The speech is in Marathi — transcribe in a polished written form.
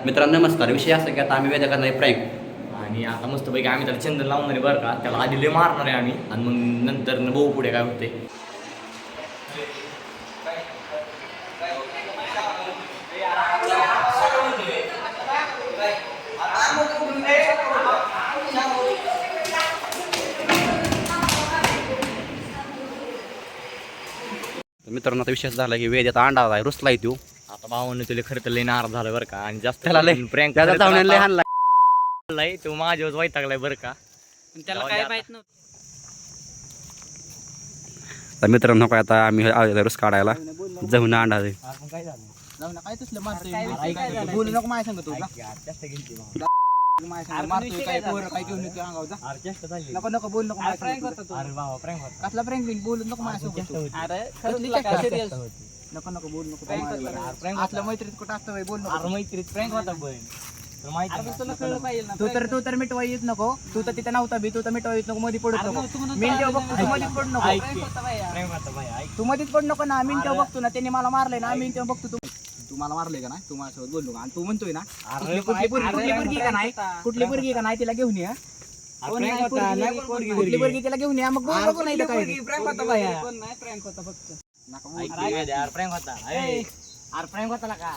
मित्रांनो नमस्कार. विषय असा की आता आम्ही वेदा करणार आहे प्रँक. आणि आता मस्तपैकी आम्ही त्याला चंदन लावणार आहे बरं का. त्याला आधी लय मारणार आहे आम्ही आणि मग नंतर बघू पुढे काय होते. मित्रांनो आता विषय झाला की वेद आता अंडा आहे रुसला येतो. आता भावानं तुला खरं तर लय नाराज झालं बरं का. आणि जास्त त्याला लय प्रँक त्याचा जाऊन लय हाणला. तो माझ्यावर वैतागलाय बरं का. त्याला काय माहित नव्हतं. तर मित्रांनो काय आता आम्ही रुस काढायला जाऊन अंडा आहे. काय झालं काय तसलं मारतोय बोलू नको माझ्या सांगतो काय पोरं काय घेऊन येतो अंगावचा नको नको बोलू नको कसला प्रँक बिन बोलू नको माझ्यासोबत नको नको बोलू नको असलं मैत्रीत कुठं असतं बोल नको मैत्रीत प्रँक होता तू तर मिटवा येत नको तू तर तिथे नव्हता बी तू तर मिटवा येत नको मध्ये पडत नको मिनिट बघतो तू मध्येच पडू नको तू मध्येच पडू नको ना मिनिट बघतो ना त्यांनी मला मारलंय ना मिनिट बघतो तू मला मारलंय का नाही तू माझ्यासोबत बोललो का आणि तू म्हणतोय ना कुठली पोरगी का नाही तिला घेऊन या कुठली पोरगी तिला घेऊन या मग बोल नको नाही तर काय प्रँक होता का